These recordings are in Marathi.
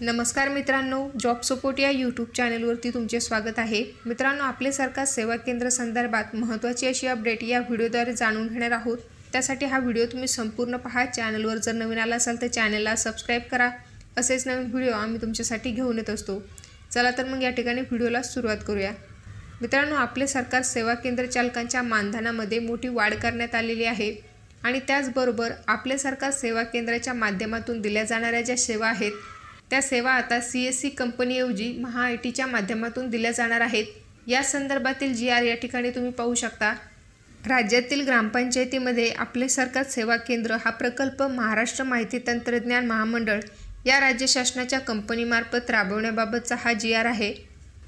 नमस्कार मित्रांनो, जॉब सपोर्ट या यूट्यूब चॅनलवरती तुमचे स्वागत आहे। मित्रांनो, आपले सरकार सेवा केंद्र संदर्भात महत्त्वाची अशी अपडेट या व्हिडिओद्वारे जाणून घेणार आहोत। त्यासाठी हा व्हिडिओ तुम्ही संपूर्ण पहा। चॅनलवर जर नवीन आला असाल तर चॅनलला सबस्क्राइब करा। असेच नवीन व्हिडिओ आम्ही तुमच्यासाठी घेऊन येत असतो। चला तर मग या ठिकाणी व्हिडिओला सुरुवात करूया। मित्रांनो, आपले सरकार सेवा केंद्र चालकांच्या मानधनामध्ये मोठी वाढ करण्यात आलेली आहे आणि त्याचबरोबर आपले सरकार सेवा केंद्राच्या माध्यमातून दिल्या जाणाऱ्या ज्या सेवा आहेत त्या सेवा आता CSC कंपनीऐवजी महा-IT-च्या माध्यमातून दिल्या जाणार आहेत। या संदर्भातील GR या ठिकाणी तुम्ही पाहू शकता। राज्यातील ग्रामपंचायतीमध्ये आपले सरकार सेवा केंद्र हा प्रकल्प महाराष्ट्र माहिती तंत्रज्ञान महामंडळ या राज्य शासनाच्या कंपनीमार्फत राबवण्याबाबतचा हा GR आहे।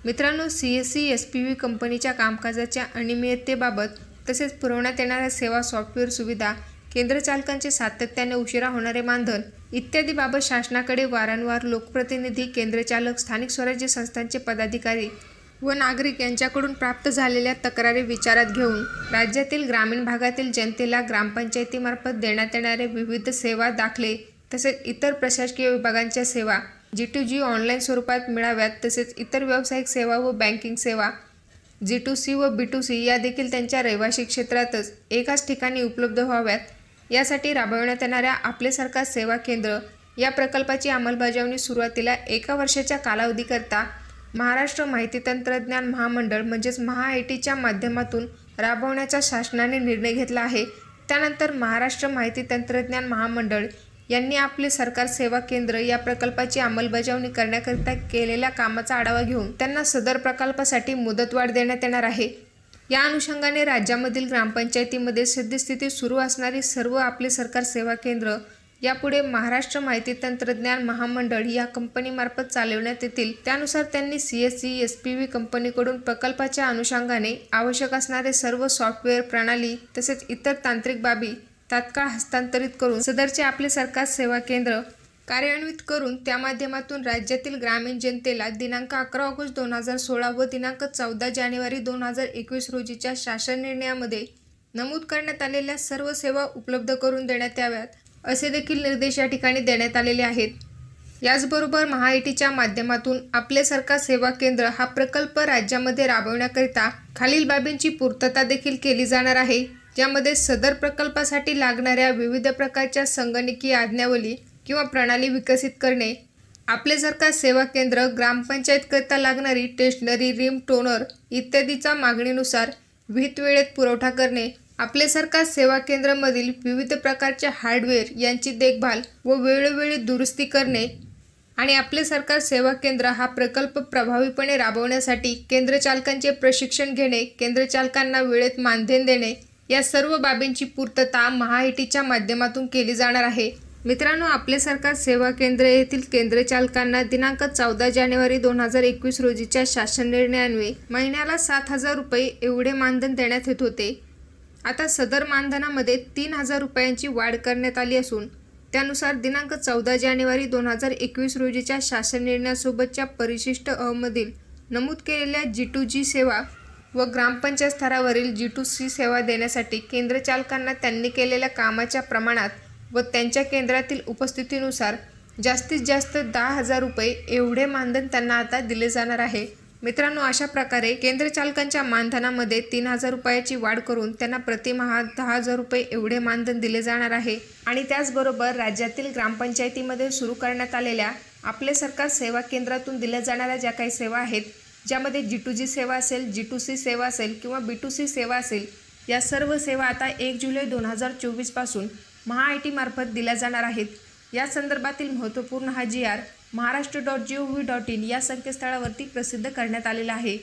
मित्रांनो, CSC SPV कंपनीच्या कामकाजाच्या अनियमिततेबाबत तसेच पुरवण्यात येणाऱ्या सेवा सॉफ्टवेअर सुविधा, केंद्र चालकांचे सातत्याने उशिरा होणारे मानधन इत्यादी बाबत शासनाकडे वारंवार लोकप्रतिनिधी, केंद्र चालक, स्थानिक स्वराज्य संस्थांचे पदाधिकारी व नागरिक यांच्याकडून प्राप्त झालेल्या तक्रारी विचारात घेऊन राज्यातील ग्रामीण भागातील जनतेला ग्रामपंचायतीमार्फत देण्यात येणारे विविध सेवा, दाखले तसेच इतर प्रशासकीय विभागांच्या सेवा G2G ऑनलाईन स्वरूपात मिळाव्यात, तसेच इतर व्यावसायिक सेवा व बँकिंग सेवा G2C व B2C या देखील त्यांच्या रहिवासी क्षेत्रातच एकाच ठिकाणी उपलब्ध व्हाव्यात, यासाठी राबवण्यात येणाऱ्या आपले सरकार सेवा केंद्र या प्रकल्पाची अंमलबजावणी सुरुवातीला 1 वर्षाच्या कालावधीकरता महाराष्ट्र माहिती तंत्रज्ञान महामंडळ म्हणजेच महा-IT-च्या माध्यमातून राबवण्याचा शासनाने निर्णय घेतला आहे। त्यानंतर महाराष्ट्र माहिती तंत्रज्ञान महामंडळ यांनी आपले सरकार सेवा केंद्र या प्रकल्पाची अंमलबजावणी करण्याकरिता केलेल्या कामाचा आढावा घेऊन त्यांना सदर प्रकल्पासाठी मुदतवाढ देण्यात येणार आहे। या अनुषंगाने राज्यामधील ग्रामपंचायतीमध्ये सद्यस्थिती सुरू असणारी सर्व आपले सरकार सेवा केंद्र यापुढे महाराष्ट्र माहिती तंत्रज्ञान महामंडळ या कंपनीमार्फत चालवण्यात येतील। त्यानुसार त्यांनी CSC SPV कंपनीकडून प्रकल्पाच्या अनुषंगाने आवश्यक असणारे सर्व सॉफ्टवेअर, प्रणाली तसेच इतर तांत्रिक बाबी तात्काळ हस्तांतरित करून सदरचे आपले सरकार सेवा केंद्र कार्यान्वित करून त्या माध्यमातून राज्यातील ग्रामीण जनतेला दिनांक 11 ऑगस्ट 2016 व दिनांक 14 जानेवारी 2021 रोजीच्या शासन निर्णयामध्ये नमूद करण्यात आलेल्या सर्व सेवा उपलब्ध करून देण्यात याव्यात, असे देखील निर्देश या ठिकाणी देण्यात आलेले आहेत। याचबरोबर महा-IT-च्या माध्यमातून आपले सरकार सेवा केंद्र हा प्रकल्प राज्यामध्ये राबवण्याकरिता खालील बाबींची पूर्तता देखील केली जाणार आहे, ज्यामध्ये सदर प्रकल्पासाठी लागणाऱ्या विविध प्रकारच्या संगणकीय आज्ञावली किंवा प्रणाली विकसित करणे, आपले सरकार सेवा केंद्र ग्रामपंचायतकरिता लागणारी स्टेशनरी, रिम टोनर इत्यादीचा मागणीनुसार विहित वेळेत पुरवठा करणे, आपले सरकार सेवा केंद्रामधील विविध प्रकारच्या हार्डवेअर यांची देखभाल व वेळोवेळी दुरुस्ती करणे आणि आपले सरकार सेवा केंद्र हा प्रकल्प प्रभावीपणे राबवण्यासाठी केंद्र चालकांचे प्रशिक्षण घेणे, केंद्र चालकांना वेळेत मानधन देणे या सर्व बाबींची पूर्तता महा-IT-च्या माध्यमातून केली जाणार आहे। मित्रांनो, आपले सरकार सेवा केंद्र येथील केंद्र चालकांना दिनांक 14 जानेवारी 2021 रोजीच्या शासन निर्णयान्वये महिन्याला 7,000 रुपये एवढे मानधन देण्यात येत होते। आता सदर मानधनामध्ये 3,000 रुपयांची वाढ करण्यात आली असून त्यानुसार दिनांक 14 जानेवारी 2021 रोजीच्या शासन निर्णयासोबतच्या परिशिष्ट अमधील नमूद केलेल्या G2G सेवा व ग्रामपंचायत स्तरावरील G2C सेवा देण्यासाठी केंद्र चालकांना त्यांनी केलेल्या कामाच्या प्रमाणात व त्यांच्या केंद्रातील उपस्थितीनुसार जास्तीत जास्त 10,000 रुपये एवढे मानधन त्यांना आता दिले जाणार आहे। मित्रांनो, अशा प्रकारे केंद्र चालकांच्या मानधनामध्ये 3,000 रुपयाची वाढ करून त्यांना प्रतिमाह 10,000 रुपये एवढे मानधन दिले जाणार आहे। आणि त्याचबरोबर राज्यातील ग्रामपंचायतीमध्ये सुरू करण्यात आलेल्या आपले सरकार सेवा केंद्रातून दिल्या जाणाऱ्या ज्या काही सेवा आहेत, ज्यामध्ये G2G सेवा असेल, G2C सेवा असेल किंवा B2C सेवा असेल, या सर्व सेवा आता 1 जुलै 2024 पासून महा-IT मार्फत दिल्या जाणार आहेत। या संदर्भातील महत्त्वपूर्ण हा GR महाराष्ट्र.gov.in या संकेतस्थळावरती प्रसिद्ध करण्यात आलेला आहे।